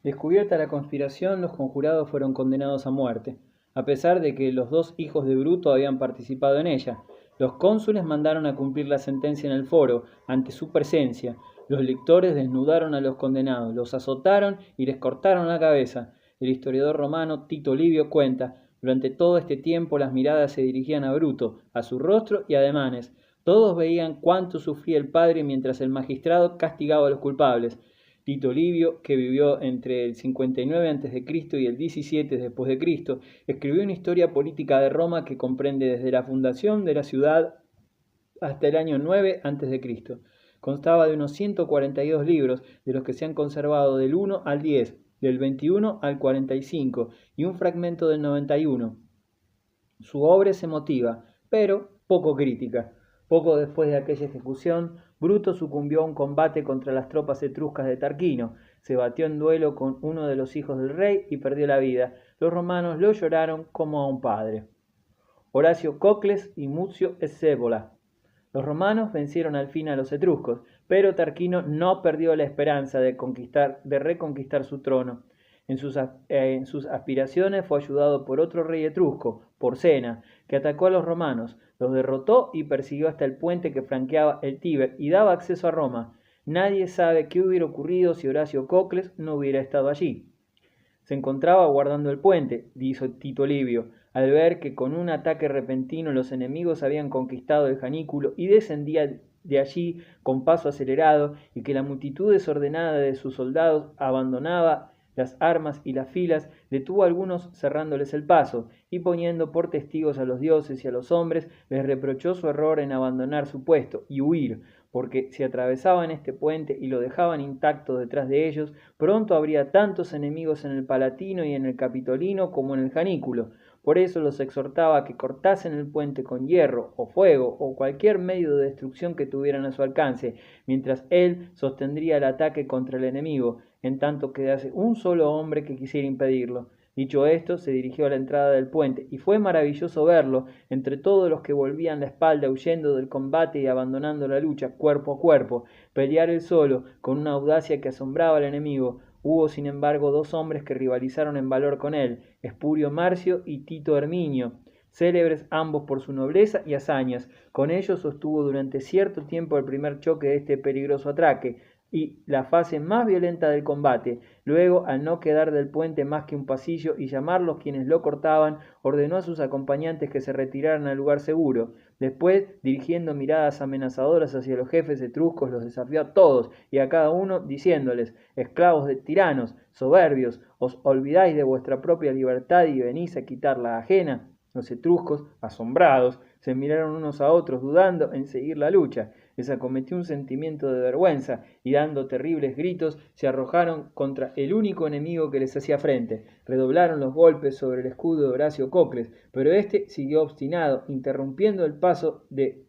Descubierta la conspiración, los conjurados fueron condenados a muerte, a pesar de que los dos hijos de Bruto habían participado en ella. Los cónsules mandaron a cumplir la sentencia en el foro, ante su presencia. Los lictores desnudaron a los condenados, los azotaron y les cortaron la cabeza. El historiador romano Tito Livio cuenta: durante todo este tiempo las miradas se dirigían a Bruto, a su rostro y ademanes. Todos veían cuánto sufría el padre mientras el magistrado castigaba a los culpables. Tito Livio, que vivió entre el 59 a.C. y el 17 después de Cristo, escribió una historia política de Roma que comprende desde la fundación de la ciudad hasta el año 9 a.C. Constaba de unos 142 libros, de los que se han conservado del 1 al 10, del 21 al 45 y un fragmento del 91. Su obra es emotiva, pero poco crítica. Poco después de aquella ejecución, Bruto sucumbió a un combate contra las tropas etruscas de Tarquino, se batió en duelo con uno de los hijos del rey y perdió la vida. Los romanos lo lloraron como a un padre. Horacio Cocles y Muzio Escévola. Los romanos vencieron al fin a los etruscos, pero Tarquino no perdió la esperanza de reconquistar su trono. En sus aspiraciones fue ayudado por otro rey etrusco, Porcena, que atacó a los romanos, los derrotó y persiguió hasta el puente que franqueaba el Tíber y daba acceso a Roma. Nadie sabe qué hubiera ocurrido si Horacio Cocles no hubiera estado allí. Se encontraba guardando el puente, dijo Tito Livio, al ver que con un ataque repentino los enemigos habían conquistado el Janículo y descendía de allí con paso acelerado, y que la multitud desordenada de sus soldados abandonaba las armas y las filas, detuvo a algunos cerrándoles el paso, y poniendo por testigos a los dioses y a los hombres, les reprochó su error en abandonar su puesto y huir, porque si atravesaban este puente y lo dejaban intacto detrás de ellos, pronto habría tantos enemigos en el Palatino y en el Capitolino como en el Janículo. Por eso los exhortaba a que cortasen el puente con hierro o fuego o cualquier medio de destrucción que tuvieran a su alcance, mientras él sostendría el ataque contra el enemigo, en tanto quedase un solo hombre que quisiera impedirlo. Dicho esto, se dirigió a la entrada del puente, y fue maravilloso verlo, entre todos los que volvían la espalda huyendo del combate y abandonando la lucha cuerpo a cuerpo, pelear él solo, con una audacia que asombraba al enemigo. Hubo, sin embargo, dos hombres que rivalizaron en valor con él, Espurio Marcio y Tito Herminio, célebres ambos por su nobleza y hazañas. Con ellos sostuvo durante cierto tiempo el primer choque de este peligroso atraque, y la fase más violenta del combate. Luego, al no quedar del puente más que un pasillo y llamarlos quienes lo cortaban, ordenó a sus acompañantes que se retiraran al lugar seguro. Después, dirigiendo miradas amenazadoras hacia los jefes etruscos, los desafió a todos y a cada uno, diciéndoles: esclavos de tiranos, soberbios, ¿os olvidáis de vuestra propia libertad y venís a quitar la ajena? Los etruscos, asombrados, se miraron unos a otros, dudando en seguir la lucha. Les acometió un sentimiento de vergüenza, y dando terribles gritos, se arrojaron contra el único enemigo que les hacía frente. Redoblaron los golpes sobre el escudo de Horacio Cocles, pero éste siguió obstinado, interrumpiendo el paso del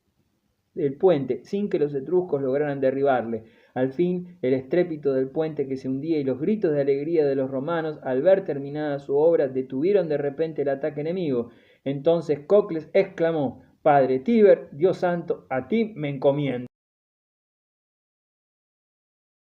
puente, sin que los etruscos lograran derribarle. Al fin, el estrépito del puente que se hundía y los gritos de alegría de los romanos al ver terminada su obra detuvieron de repente el ataque enemigo. Entonces Cocles exclamó: Padre Tíber, Dios santo, a ti me encomiendo.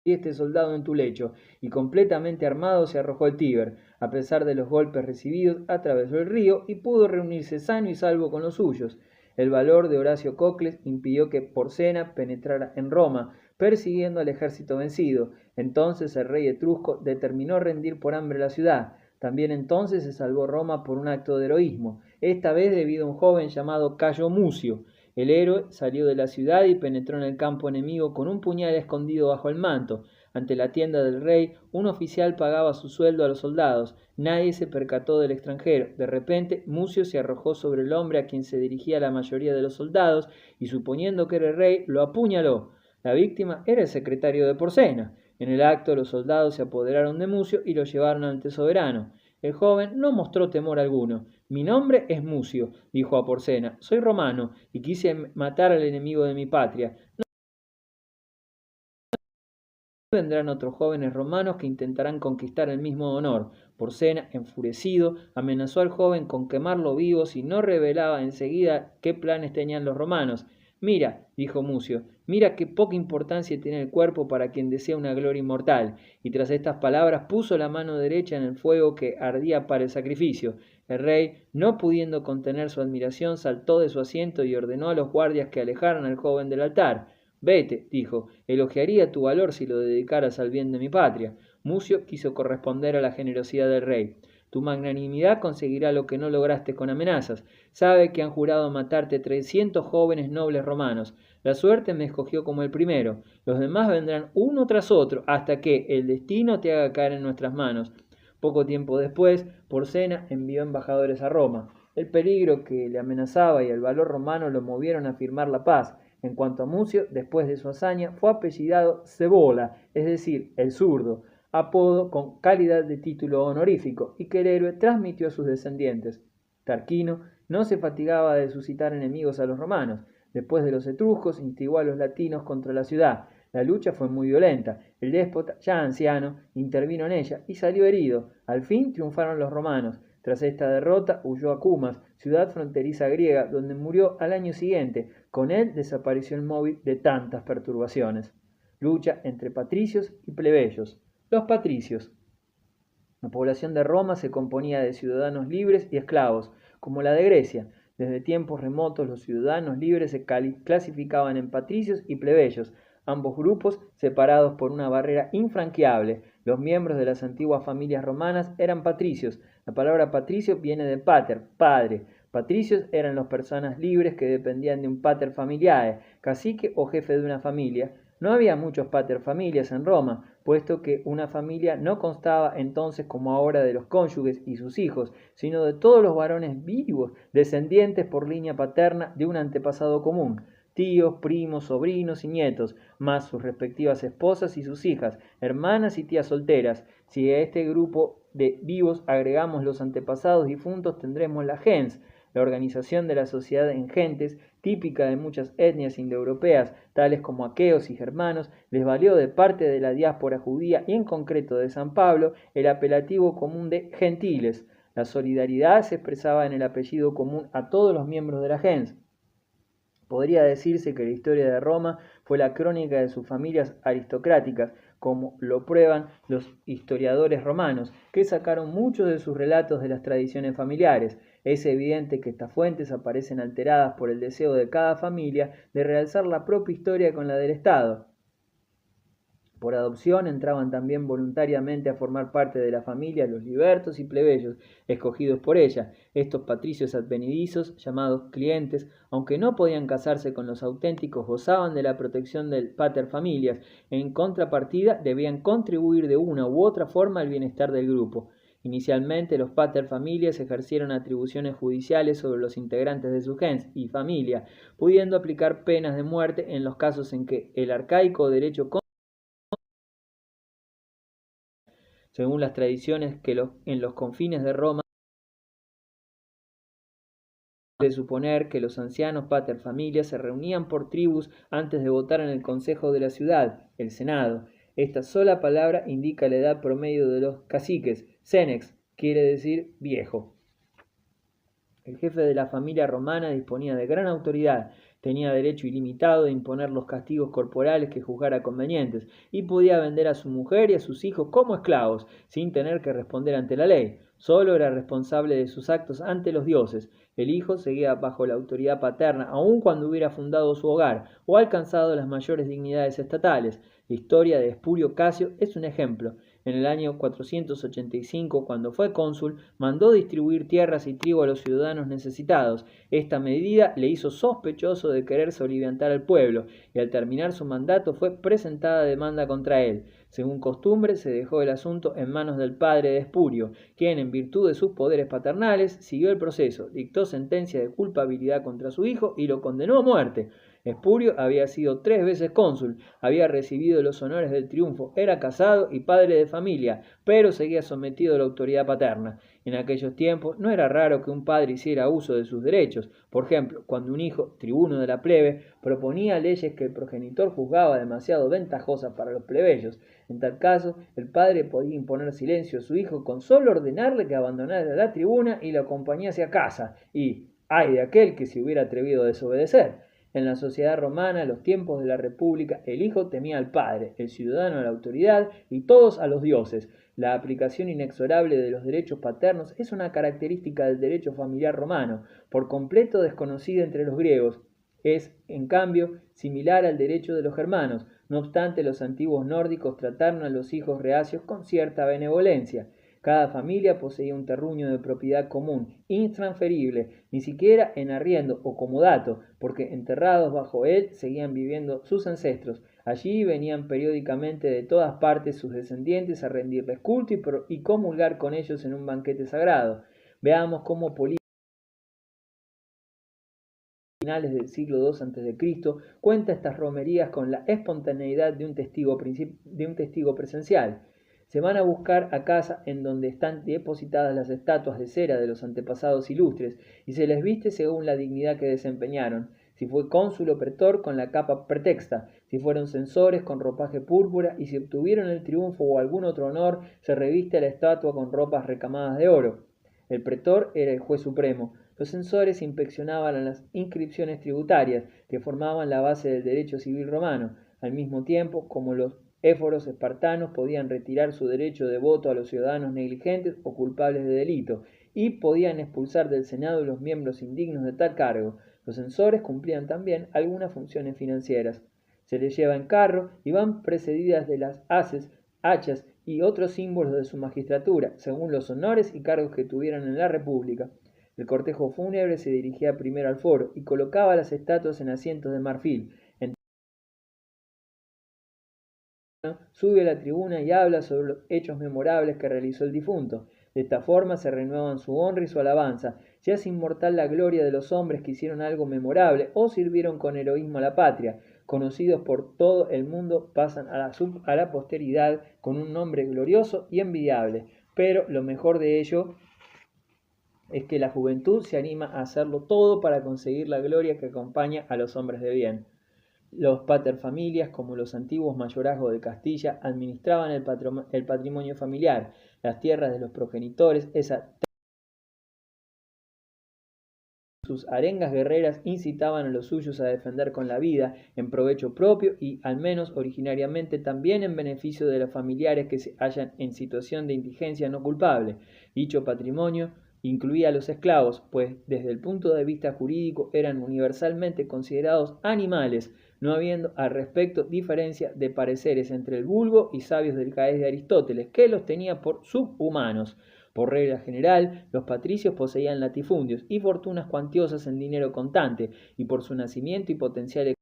Y este soldado en tu lecho, y completamente armado se arrojó al Tíber. A pesar de los golpes recibidos, atravesó el río y pudo reunirse sano y salvo con los suyos. El valor de Horacio Cocles impidió que Porcena penetrara en Roma, persiguiendo al ejército vencido. Entonces el rey etrusco determinó rendir por hambre la ciudad. También entonces se salvó Roma por un acto de heroísmo, esta vez debido a un joven llamado Cayo Mucio. El héroe salió de la ciudad y penetró en el campo enemigo con un puñal escondido bajo el manto. Ante la tienda del rey, un oficial pagaba su sueldo a los soldados. Nadie se percató del extranjero. De repente, Mucio se arrojó sobre el hombre a quien se dirigía la mayoría de los soldados y, suponiendo que era el rey, lo apuñaló. La víctima era el secretario de Porcena. En el acto, los soldados se apoderaron de Mucio y lo llevaron ante el soberano. El joven no mostró temor alguno. Mi nombre es Mucio, dijo a Porcena. Soy romano y quise matar al enemigo de mi patria. No vendrán otros jóvenes romanos que intentarán conquistar el mismo honor. Porcena, enfurecido, amenazó al joven con quemarlo vivo si no revelaba enseguida qué planes tenían los romanos. Mira, dijo Mucio, mira qué poca importancia tiene el cuerpo para quien desea una gloria inmortal. Y tras estas palabras puso la mano derecha en el fuego que ardía para el sacrificio. El rey, no pudiendo contener su admiración, saltó de su asiento y ordenó a los guardias que alejaran al joven del altar. Vete, dijo, elogiaría tu valor si lo dedicaras al bien de mi patria. Mucio quiso corresponder a la generosidad del rey. Tu magnanimidad conseguirá lo que no lograste con amenazas. Sabe que han jurado matarte 300 jóvenes nobles romanos. La suerte me escogió como el primero. Los demás vendrán uno tras otro hasta que el destino te haga caer en nuestras manos. Poco tiempo después, Porcena envió embajadores a Roma. El peligro que le amenazaba y el valor romano lo movieron a firmar la paz. En cuanto a Mucio, después de su hazaña, fue apellidado Cebola, es decir, el zurdo, apodo con calidad de título honorífico, y que el héroe transmitió a sus descendientes. Tarquino no se fatigaba de suscitar enemigos a los romanos. Después de los etruscos, instigó a los latinos contra la ciudad. La lucha fue muy violenta. El déspota, ya anciano, intervino en ella y salió herido. Al fin triunfaron los romanos. Tras esta derrota huyó a Cumas, ciudad fronteriza griega, donde murió al año siguiente. Con él desapareció el móvil de tantas perturbaciones. Lucha entre patricios y plebeyos. Los patricios. La población de Roma se componía de ciudadanos libres y esclavos, como la de Grecia. Desde tiempos remotos los ciudadanos libres se clasificaban en patricios y plebeyos, ambos grupos separados por una barrera infranqueable. Los miembros de las antiguas familias romanas eran patricios. La palabra patricio viene de pater, padre. Patricios eran las personas libres que dependían de un pater familiae, cacique o jefe de una familia. No había muchos paterfamilias en Roma, puesto que una familia no constaba entonces como ahora de los cónyuges y sus hijos, sino de todos los varones vivos, descendientes por línea paterna de un antepasado común, tíos, primos, sobrinos y nietos, más sus respectivas esposas y sus hijas, hermanas y tías solteras. Si a este grupo de vivos agregamos los antepasados difuntos, tendremos la gens, la organización de la sociedad en gentes, típica de muchas etnias indoeuropeas, tales como aqueos y germanos. Les valió de parte de la diáspora judía y en concreto de San Pablo el apelativo común de gentiles. La solidaridad se expresaba en el apellido común a todos los miembros de la gens. Podría decirse que la historia de Roma fue la crónica de sus familias aristocráticas, como lo prueban los historiadores romanos, que sacaron muchos de sus relatos de las tradiciones familiares. Es evidente que estas fuentes aparecen alteradas por el deseo de cada familia de realzar la propia historia con la del Estado. Por adopción entraban también voluntariamente a formar parte de la familia los libertos y plebeyos, escogidos por ella. Estos patricios advenedizos, llamados clientes, aunque no podían casarse con los auténticos, gozaban de la protección del pater familias. En contrapartida, debían contribuir de una u otra forma al bienestar del grupo. Inicialmente, los pater familias ejercieron atribuciones judiciales sobre los integrantes de su gens y familia, pudiendo aplicar penas de muerte en los casos en que el arcaico derecho según las tradiciones que en los confines de Roma de suponer que los ancianos paterfamilias se reunían por tribus antes de votar en el consejo de la ciudad, el senado. Esta sola palabra indica la edad promedio de los caciques. Senex quiere decir viejo. El jefe de la familia romana disponía de gran autoridad, tenía derecho ilimitado de imponer los castigos corporales que juzgara convenientes, y podía vender a su mujer y a sus hijos como esclavos, sin tener que responder ante la ley. Solo era responsable de sus actos ante los dioses. El hijo seguía bajo la autoridad paterna, aun cuando hubiera fundado su hogar o alcanzado las mayores dignidades estatales. La historia de Espurio Casio es un ejemplo. En el año 485, cuando fue cónsul, mandó distribuir tierras y trigo a los ciudadanos necesitados. Esta medida le hizo sospechoso de querer soliviantar al pueblo, y al terminar su mandato fue presentada demanda contra él. Según costumbre, se dejó el asunto en manos del padre de Espurio, quien, en virtud de sus poderes paternales, siguió el proceso, dictó sentencia de culpabilidad contra su hijo y lo condenó a muerte. Espurio había sido 3 veces cónsul, había recibido los honores del triunfo, era casado y padre de familia, pero seguía sometido a la autoridad paterna. En aquellos tiempos no era raro que un padre hiciera uso de sus derechos. Por ejemplo, cuando un hijo, tribuno de la plebe, proponía leyes que el progenitor juzgaba demasiado ventajosas para los plebeyos. En tal caso, el padre podía imponer silencio a su hijo con solo ordenarle que abandonara la tribuna y lo acompañase a casa, y ¡ay de aquel que se hubiera atrevido a desobedecer! En la sociedad romana, los tiempos de la república, el hijo temía al padre, el ciudadano a la autoridad y todos a los dioses. La aplicación inexorable de los derechos paternos es una característica del derecho familiar romano, por completo desconocida entre los griegos. Es, en cambio, similar al derecho de los germanos. No obstante, los antiguos nórdicos trataron a los hijos reacios con cierta benevolencia. Cada familia poseía un terruño de propiedad común, intransferible, ni siquiera en arriendo o comodato, porque enterrados bajo él seguían viviendo sus ancestros. Allí venían periódicamente de todas partes sus descendientes a rendirles culto y comulgar con ellos en un banquete sagrado. Veamos cómo finales del siglo II a.C., cuenta estas romerías con la espontaneidad de un testigo presencial. Se van a buscar a casa en donde están depositadas las estatuas de cera de los antepasados ilustres y se les viste según la dignidad que desempeñaron. Si fue cónsul o pretor, con la capa pretexta; si fueron censores, con ropaje púrpura; y si obtuvieron el triunfo o algún otro honor, se reviste a la estatua con ropas recamadas de oro. El pretor era el juez supremo. Los censores inspeccionaban las inscripciones tributarias, que formaban la base del derecho civil romano. Al mismo tiempo, como los éforos espartanos podían retirar su derecho de voto a los ciudadanos negligentes o culpables de delito, y podían expulsar del Senado los miembros indignos de tal cargo. Los censores cumplían también algunas funciones financieras. Se les lleva en carro y van precedidas de las haces, hachas y otros símbolos de su magistratura, según los honores y cargos que tuvieran en la república. El cortejo fúnebre se dirigía primero al foro y colocaba las estatuas en asientos de marfil. Sube a la tribuna y habla sobre los hechos memorables que realizó el difunto. De esta forma se renuevan su honra y su alabanza. Se hace inmortal la gloria de los hombres que hicieron algo memorable o sirvieron con heroísmo a la patria. Conocidos por todo el mundo, pasan a la posteridad con un nombre glorioso y envidiable. Pero lo mejor de ello es que la juventud se anima a hacerlo todo para conseguir la gloria que acompaña a los hombres de bien. Los paterfamilias, como los antiguos mayorazgos de Castilla, administraban el patrimonio familiar, las tierras de los progenitores. Sus arengas guerreras incitaban a los suyos a defender con la vida, en provecho propio y, al menos originariamente, también en beneficio de los familiares que se hallan en situación de indigencia no culpable. Dicho patrimonio incluía a los esclavos, pues desde el punto de vista jurídico eran universalmente considerados animales, no habiendo al respecto diferencia de pareceres entre el vulgo y sabios del caez de Aristóteles, que los tenía por subhumanos. Por regla general, los patricios poseían latifundios y fortunas cuantiosas en dinero contante, y por su nacimiento y potencial económico,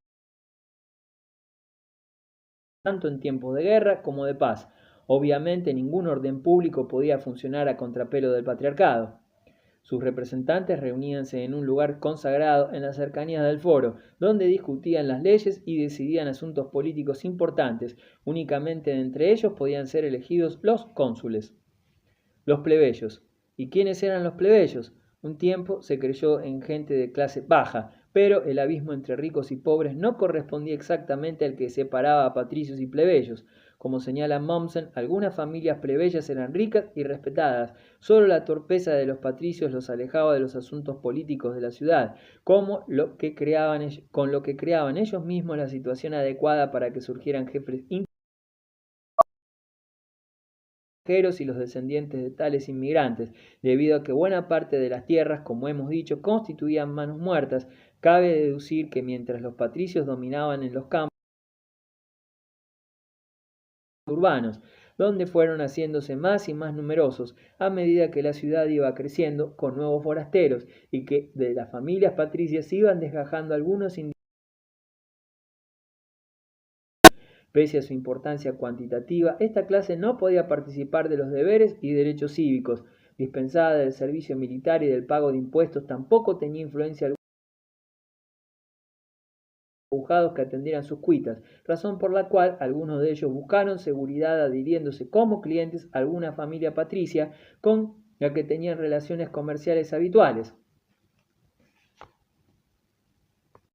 tanto en tiempos de guerra como de paz. Obviamente ningún orden público podía funcionar a contrapelo del patriarcado. Sus representantes reuníanse en un lugar consagrado en las cercanías del foro, donde discutían las leyes y decidían asuntos políticos importantes. Únicamente entre ellos podían ser elegidos los cónsules. Los plebeyos. ¿Y quiénes eran los plebeyos? Un tiempo se creyó en gente de clase baja, pero el abismo entre ricos y pobres no correspondía exactamente al que separaba a patricios y plebeyos. Como señala Mommsen, algunas familias plebeyas eran ricas y respetadas. Solo la torpeza de los patricios los alejaba de los asuntos políticos de la ciudad, con lo que creaban ellos mismos la situación adecuada para que surgieran jefes y los descendientes de tales inmigrantes, debido a que buena parte de las tierras, como hemos dicho, constituían manos muertas. Cabe deducir que mientras los patricios dominaban en los campos urbanos, donde fueron haciéndose más y más numerosos a medida que la ciudad iba creciendo con nuevos forasteros, y que de las familias patricias iban desgajando algunos individuos. Pese a su importancia cuantitativa, esta clase no podía participar de los deberes y derechos cívicos. Dispensada del servicio militar y del pago de impuestos, tampoco tenía influencia alguna en los juzgados que atendieran sus cuitas, razón por la cual algunos de ellos buscaron seguridad adhiriéndose como clientes a alguna familia patricia con la que tenían relaciones comerciales habituales.